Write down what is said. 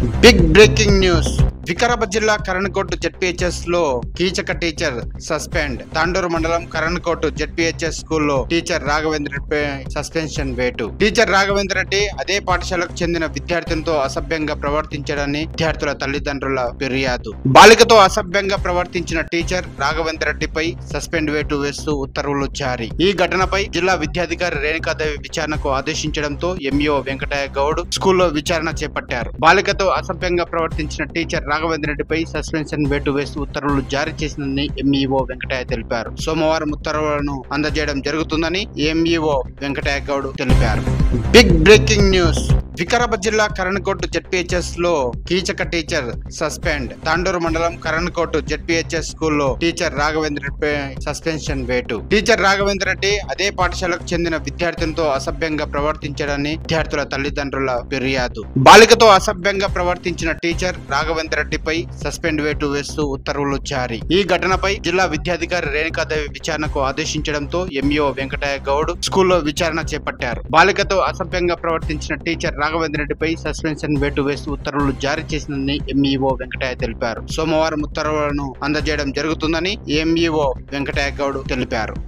Big breaking news. Vikarabad జిల్లా Karankote ZPHS లో Keechaka teacher suspend. Tandur మండలం కరణ్కోట్ జెడ్పీహెచ్ఎస్ స్కూల్లో టీచర్ రాఘవేంద్ర రెడ్డిపై సస్పెన్షన్ వేటు. టీచర్ రాఘవేంద్ర రెడ్డి అదే పాఠశాలకు చెందిన విద్యార్థులతో అసభ్యంగా ప్రవర్తించడాన్ని విద్యార్థుల తల్లిదండ్రుల ఫిర్యాదు. బాలికతో అసభ్యంగా ప్రవర్తించిన టీచర్ రాఘవేంద్ర రెడ్డిపై సస్పెండ్ వేటు వేస్తూ ఉత్తర్వులు జారీ. ఈ ఘటనపై జిల్లా విద్యాధికారి రేణుకాదేవి విచారణకు ఆదేశించడంతో ఎంఈఓ వెంకటయ్య గౌడ్ స్కూల్లో విచారణ చేపట్టారు. బాలికతో అసభ్యంగా ప్రవర్తించిన టీచర్ రాఘవేంద్ర రెడ్డిపై సస్పెన్షన్ వేటు వేస్తూ ఉత్తర్వులు జారీ చేసిందని ఎంఈఓ వెంకటయ్య తెలిపారు. సోమవారం ఉత్తర్వులను అందజేయడం జరుగుతుందని ఎంఈఓ వెంకటయ్య గౌడ్ తెలిపారు. Big breaking news. వికారాబాద్ జిల్లా కరణ్కోట్ జెడ్పీహెచ్ఎస్ లో కీచక టీచర్ సస్పెండ్. తాండూరు మండలం కరణ్కోట్ జెడ్పీహెచ్ఎస్ స్కూల్లో టీచర్ రాఘవేంద్ర రెడ్డిపై సస్పెన్షన్ వేటు. టీచర్ రాఘవేంద్ర రెడ్డి అదే పాఠశాలకు చెందిన విద్యార్థులతో అసభ్యంగా ప్రవర్తించడాన్ని విద్యార్థుల తల్లిదండ్రుల ఫిర్యాదు. బాలికతో అసభ్యంగా ప్రవర్తించిన టీచర్ రాఘవేంద్ర రెడ్డిపై సస్పెండ్ వేటు వేస్తూ ఉత్తర్వులు జారీ. ఈ ఘటనపై జిల్లా విద్యాధికారి రేణుకాదేవి విచారణకు ఆదేశించడంతో ఎంఈఓ వెంకటయ్య గౌడ్ స్కూల్లో విచారణ చేపట్టారు. బాలికతో అసభ్యంగా ప్రవర్తించిన టీచర్ రాఘవేంద్ర రెడ్డిపై సస్పెన్షన్ వేటు వేస్తూ ఉత్తర్వులు జారీ చేసిందని ఎంఈఓ వెంకటయ్య తెలిపారు. సోమవారం ఉత్తర్వులను అందజేయడం జరుగుతుందని ఎంఈఓ వెంకటయ్య గౌడ్ తెలిపారు.